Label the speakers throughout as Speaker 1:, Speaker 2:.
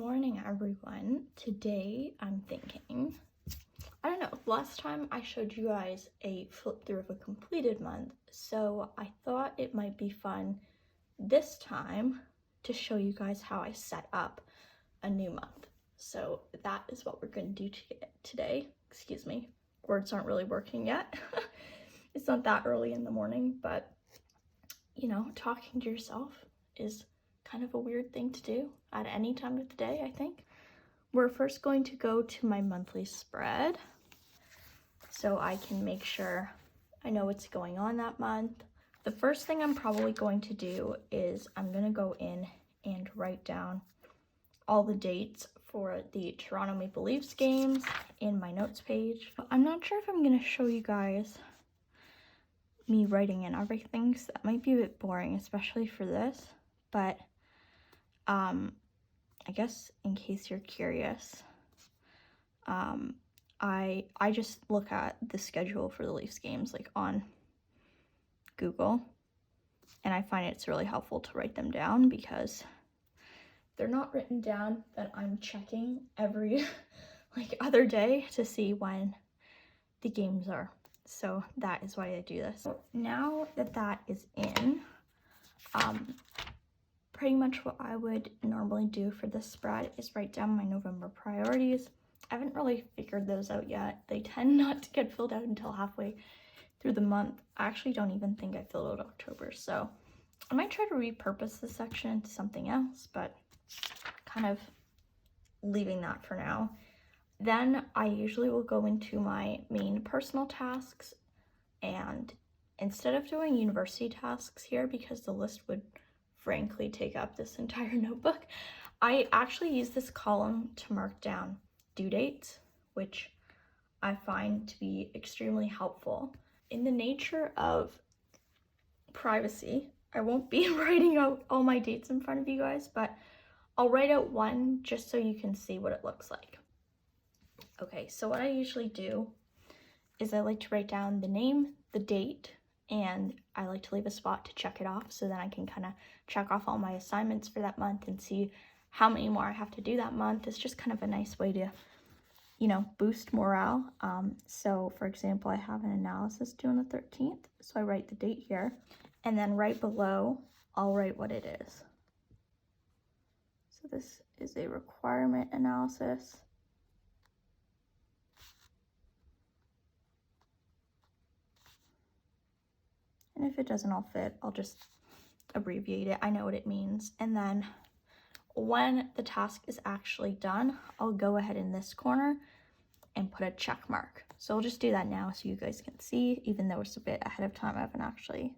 Speaker 1: morning, everyone. Today I'm thinking, I don't know, last time I showed you guys a flip through of a completed month, so I thought it might be fun this time to show you guys how I set up a new month. So that is what we're going to do today. Excuse me, words aren't really working yet. It's not that early in the morning, but you know, talking to yourself is kind of a weird thing to do at any time of the day, I think. We're first going to go to my monthly spread so I can make sure I know what's going on that month. The first thing I'm probably going to do is I'm going to go in and write down all the dates for the Toronto Maple Leafs games in my notes page. I'm not sure if I'm going to show you guys me writing in everything, so that might be a bit boring, especially for this, but I guess in case you're curious, I just look at the schedule for the Leafs games like on Google, and I find it's really helpful to write them down because they're not written down, but I'm checking every like other day to see when the games are. So that is why I do this. So now that that is in, pretty much what I would normally do for this spread is write down my November priorities. I haven't really figured those out yet. They tend not to get filled out until halfway through the month. I actually don't even think I filled out October, so I might try to repurpose this section into something else, but kind of leaving that for now. Then I usually will go into my main personal tasks, and instead of doing university tasks here, because the list would frankly take up this entire notebook, I actually use this column to mark down due dates, which I find to be extremely helpful. In the nature of privacy, I won't be writing out all my dates in front of you guys, but I'll write out one just so you can see what it looks like. Okay, so what I usually do is I like to write down the name, the date, and I like to leave a spot to check it off, so then I can kind of check off all my assignments for that month and see how many more I have to do that month. It's just kind of a nice way to, you know, boost morale. So for example, I have an analysis due on the 13th, so I write the date here, and then right below, I'll write what it is. So this is a requirement analysis. And if it doesn't all fit, I'll just abbreviate it. I know what it means. And then when the task is actually done, I'll go ahead in this corner and put a check mark. So I'll just do that now so you guys can see, even though it's a bit ahead of time, I haven't actually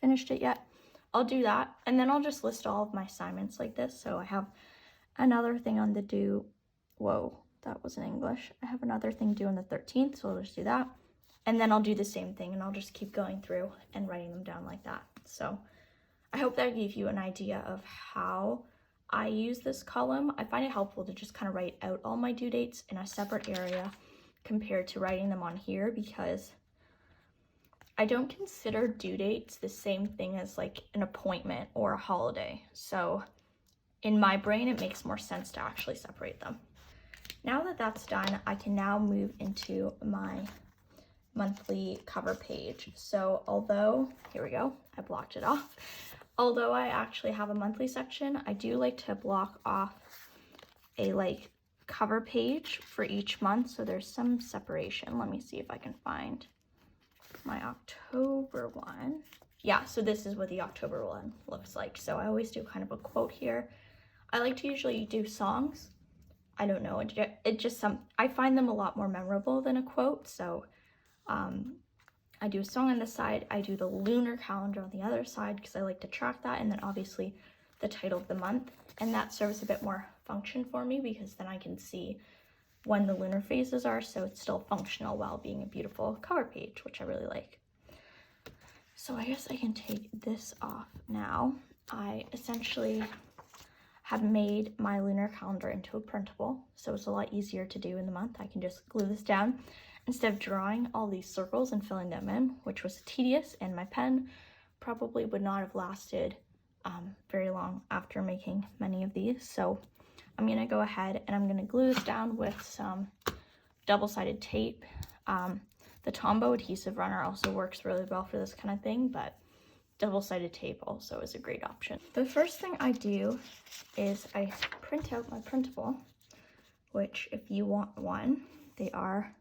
Speaker 1: finished it yet. I'll do that, and then I'll just list all of my assignments like this. So I have another thing on the due, whoa, that wasn't English. I have another thing due on the 13th, so I'll just do that. And then I'll do the same thing, and I'll just keep going through and writing them down like that. So I hope that gave you an idea of how I use this column. I find it helpful to just kind of write out all my due dates in a separate area compared to writing them on here, because I don't consider due dates the same thing as like an appointment or a holiday. So in my brain, it makes more sense to actually separate them. Now that that's done, I can now move into my monthly cover page. So although, here we go, I blocked it off. Although I actually have a monthly section, I do like to block off a like cover page for each month, so there's some separation. Let me see if I can find my October one. Yeah, so this is what the October one looks like. So I always do kind of a quote here. I like to usually do songs. I don't know, it just I find them a lot more memorable than a quote. So I do a song on this side, I do the lunar calendar on the other side because I like to track that, and then obviously the title of the month, and that serves a bit more function for me because then I can see when the lunar phases are, so it's still functional while being a beautiful cover page, which I really like. So I guess I can take this off now. I essentially have made my lunar calendar into a printable, so it's a lot easier to do in the month. I can just glue this down instead of drawing all these circles and filling them in, which was tedious, and my pen probably would not have lasted very long after making many of these. So I'm gonna go ahead and I'm gonna glue this down with some double-sided tape. The Tombow adhesive runner also works really well for this kind of thing, but double-sided tape also is a great option. The first thing I do is I print out my printable, which if you want one, they are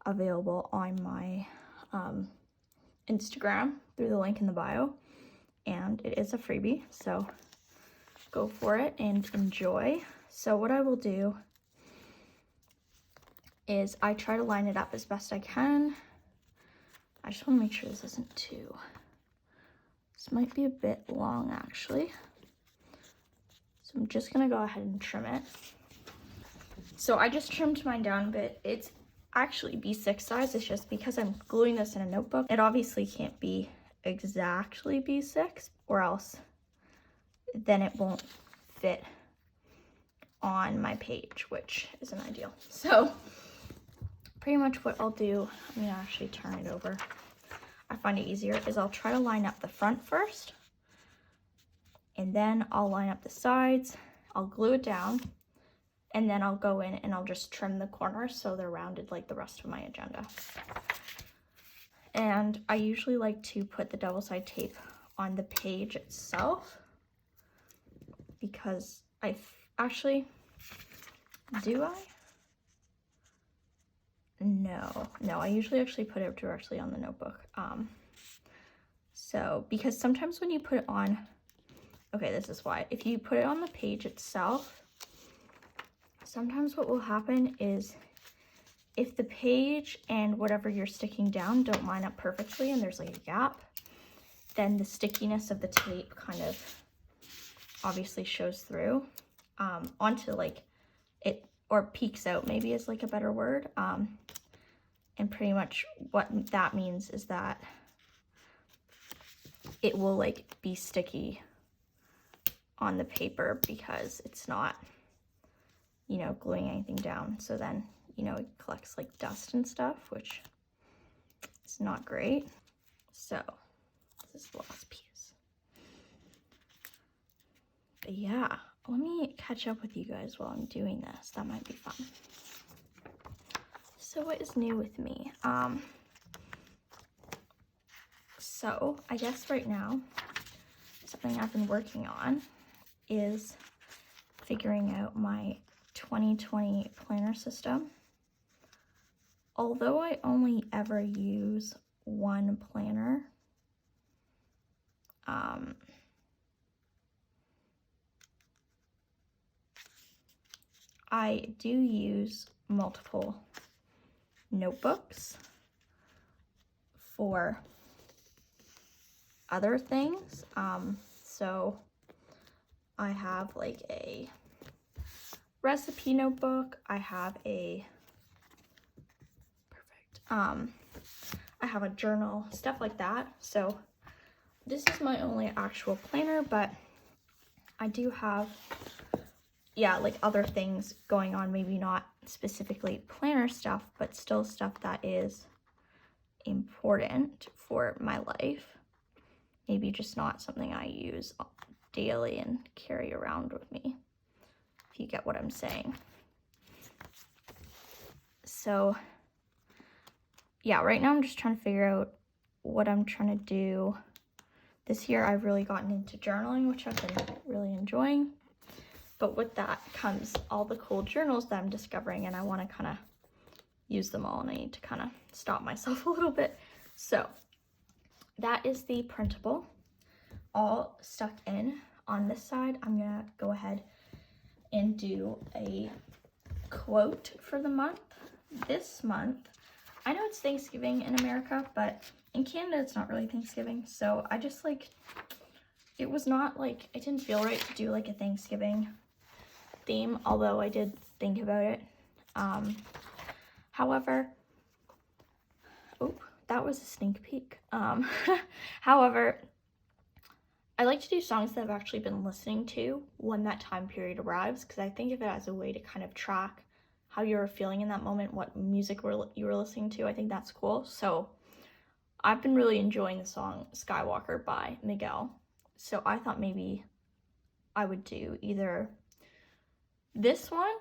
Speaker 1: available on my Instagram through the link in the bio, and it is a freebie, so go for it and enjoy. So what I will do is I try to line it up as best I can. I just want to make sure this isn't too, this might be a bit long actually. So I'm just gonna go ahead and trim it. So I just trimmed mine down a bit. It's actually B6 size, it's just because I'm gluing this in a notebook, it obviously can't be exactly B6 or else then it won't fit on my page, which isn't ideal. So pretty much what I'll do, I'm gonna actually turn it over. I find it easier is I'll try to line up the front first, and then I'll line up the sides, I'll glue it down, and then I'll go in and I'll just trim the corners so they're rounded like the rest of my agenda. And I usually like to put the double-sided tape on the page itself because actually, do I? No, I usually actually put it directly on the notebook. So, because sometimes when you put it on, okay, this is why. If you put it on the page itself, sometimes what will happen is if the page and whatever you're sticking down don't line up perfectly and there's like a gap, then the stickiness of the tape kind of obviously shows through onto like it, or peeks out maybe is like a better word. And pretty much what that means is that it will like be sticky on the paper because it's not, you know, gluing anything down. So then, you know, it collects like dust and stuff, which is not great. So this is the last piece. But yeah, let me catch up with you guys while I'm doing this. That might be fun. So what is new with me? So I guess right now, something I've been working on is figuring out my 2020 planner system. Although I only ever use one planner, I do use multiple notebooks for other things. So I have like a recipe notebook, I have a I have a journal, stuff like that. So this is my only actual planner, but I do have, yeah, like other things going on, maybe not specifically planner stuff, but still stuff that is important for my life. Maybe just not something I use daily and carry around with me, if you get what I'm saying. So yeah, right now I'm just trying to figure out what I'm trying to do. This year I've really gotten into journaling, which I've been really enjoying. But with that comes all the cool journals that I'm discovering, and I want to kind of use them all, and I need to kind of stop myself a little bit. So that is the printable all stuck in. On this side, I'm gonna go ahead and do a quote for the month. This month, I know it's Thanksgiving in America, but in Canada it's not really Thanksgiving, so I just like, it was not like, it didn't feel right to do like a Thanksgiving theme, although I did think about it. However, oh, that was a sneak peek. However, I like to do songs that I've actually been listening to when that time period arrives, because I think of it as a way to kind of track how you were feeling in that moment, what music you were listening to. I think that's cool. So I've been really enjoying the song Skywalker by Miguel. So I thought maybe I would do either this one,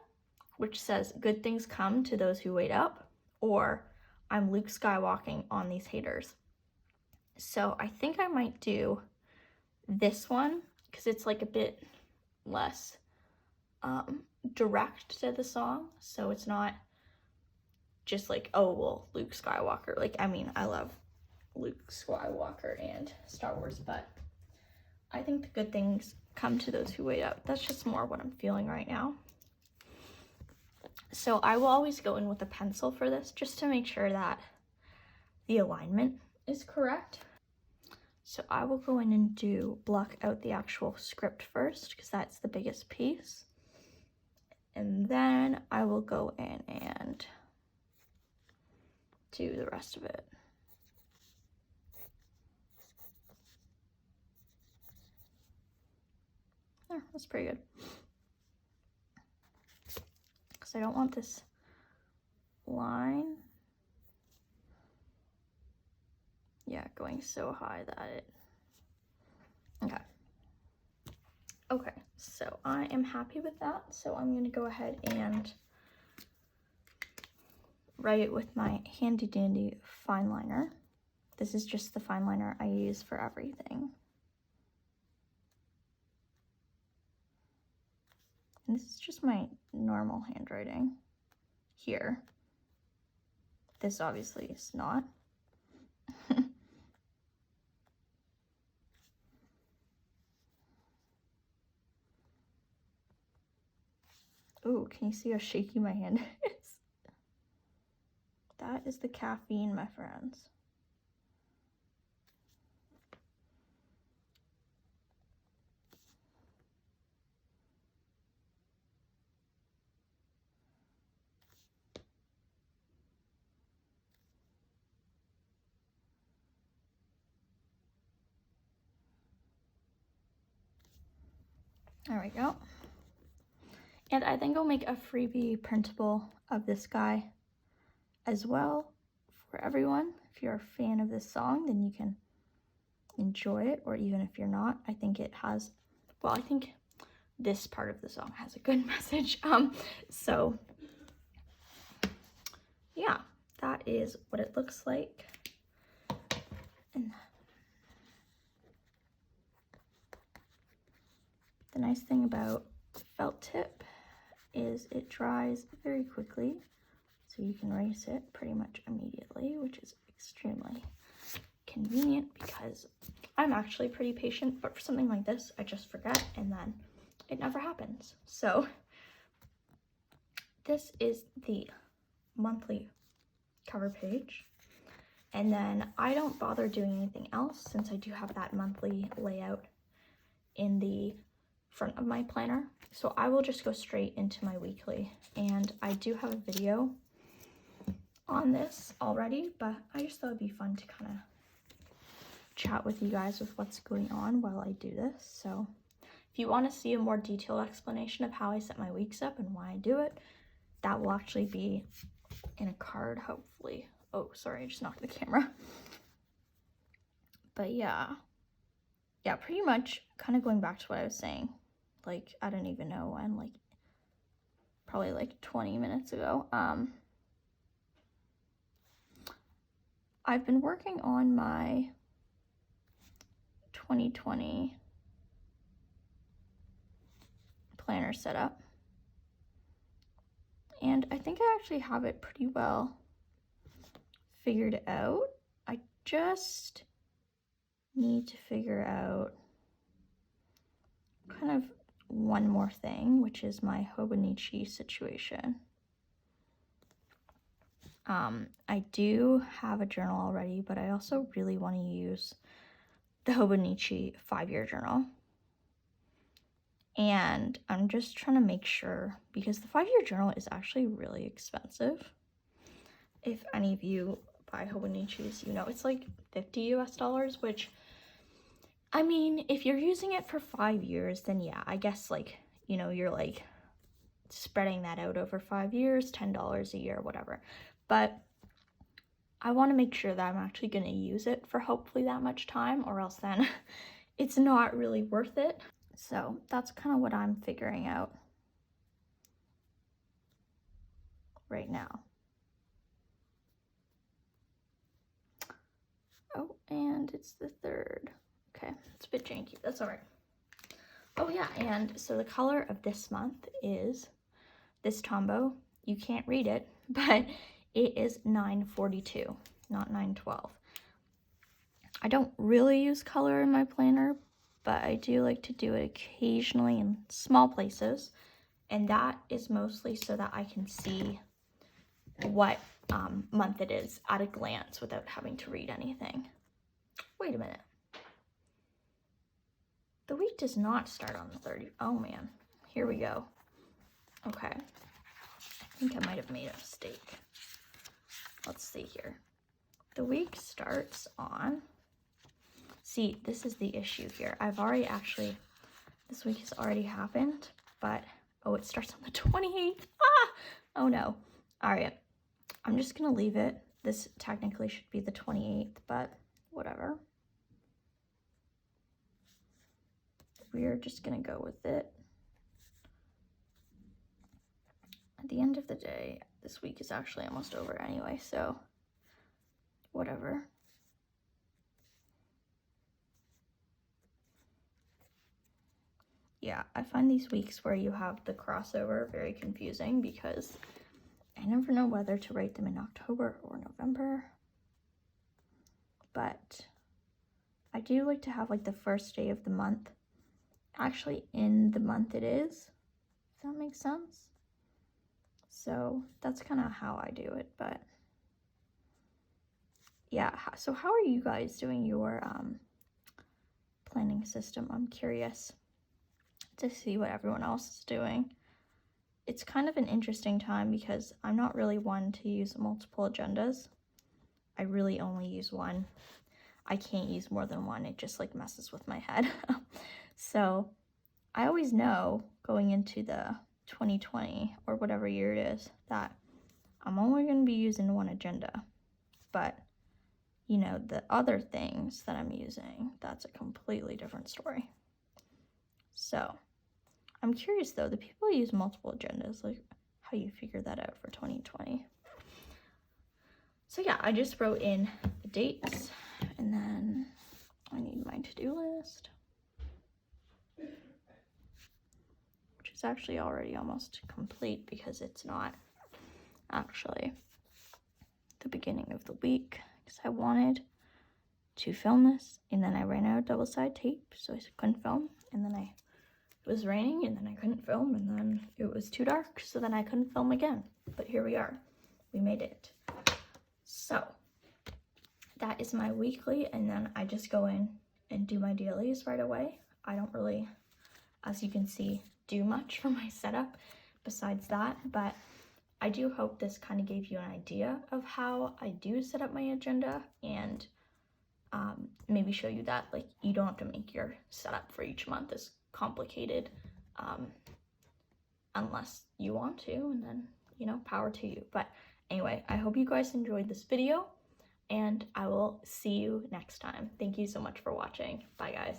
Speaker 1: which says good things come to those who wait up, or I'm Luke Skywalking on these haters. So I think I might do this one because it's like a bit less direct to the song. So it's not just like, oh, well, Luke Skywalker. Like, I mean, I love Luke Skywalker and Star Wars, but I think the good things come to those who wait up. That's just more what I'm feeling right now. So I will always go in with a pencil for this just to make sure that the alignment is correct. So I will go in and block out the actual script first because that's the biggest piece. And then I will go in and do the rest of it. Oh, that's pretty good. Because I don't want this line, going so high that it, okay, so I am happy with that. So I'm going to go ahead and write it with my handy dandy fine liner. This is just the fine liner I use for everything. And this is just my normal handwriting here. This obviously is not. Ooh, can you see how shaky my hand is? That is the caffeine, my friends. There we go. And I think I'll make a freebie printable of this guy as well for everyone. If you're a fan of this song, then you can enjoy it, or even if you're not, I think it has, well, I think this part of the song has a good message. So yeah, that is what it looks like. And the nice thing about felt tip is it dries very quickly, so you can erase it pretty much immediately, which is extremely convenient because I'm actually pretty patient, but for something like this, I just forget and then it never happens. So this is the monthly cover page. And then I don't bother doing anything else since I do have that monthly layout in the front of my planner. So I will just go straight into my weekly. And I do have a video on this already, but I just thought it'd be fun to kind of chat with you guys with what's going on while I do this. So if you want to see a more detailed explanation of how I set my weeks up and why I do it, that will actually be in a card, hopefully. Oh, sorry, I just knocked the camera. But yeah, pretty much kind of going back to what I was saying. Like, I don't even know when, like, probably like 20 minutes ago. I've been working on my 2020 planner setup. And I think I actually have it pretty well figured out. I just need to figure out kind of one more thing, which is my Hobonichi situation. I do have a journal already, but I also really want to use the Hobonichi 5-year journal. And I'm just trying to make sure, because the 5-year journal is actually really expensive. If any of you buy Hobonichis, you know it's like $50 US, which, I mean, if you're using it for 5 years, then yeah, I guess, like, you know, you're like spreading that out over 5 years, $10 a year, whatever. But I want to make sure that I'm actually going to use it for hopefully that much time, or else then it's not really worth it. So that's kind of what I'm figuring out. right now. Oh, and it's the 3rd. Okay, it's a bit janky. That's all right. Oh yeah, and so the color of this month is this Tombow. You can't read it, but it is 942, not 912. I don't really use color in my planner, but I do like to do it occasionally in small places. And that is mostly so that I can see what month it is at a glance without having to read anything. Wait a minute. The week does not start on the 30th. Oh man, here we go. Okay, I think I might have made a mistake. Let's see here. The week starts on, see, this is the issue here. I've already actually, this week has already happened, but, oh, it starts on the 28th. Ah, oh no. All right, I'm just gonna leave it. This technically should be the 28th, but whatever. We're just gonna go with it. At the end of the day, this week is actually almost over anyway, so whatever. Yeah, I find these weeks where you have the crossover very confusing because I never know whether to write them in October or November. But I do like to have like the first day of the month actually in the month it is, if that makes sense. So that's kind of how I do it, but yeah. So how are you guys doing your planning system? I'm curious to see what everyone else is doing. It's kind of an interesting time because I'm not really one to use multiple agendas. I really only use one. I can't use more than one. It just like messes with my head. So I always know going into the 2020 or whatever year it is that I'm only going to be using one agenda. But, you know, the other things that I'm using, that's a completely different story. So I'm curious though, the people who use multiple agendas, like how you figure that out for 2020. So yeah, I just wrote in the dates and then I need my to-do list, which is actually already almost complete because it's not actually the beginning of the week because I wanted to film this and then I ran out of double-sided tape, so I couldn't film, and then it was raining and then I couldn't film, and then it was too dark, so then I couldn't film again. But here we are, we made it. So that is my weekly, and then I just go in and do my dailies right away. I don't really, as you can see, do much for my setup besides that, but I do hope this kind of gave you an idea of how I do set up my agenda, and maybe show you that like you don't have to make your setup for each month as complicated unless you want to, and then, you know, power to you. But anyway, I hope you guys enjoyed this video, and I will see you next time. Thank you so much for watching. Bye guys.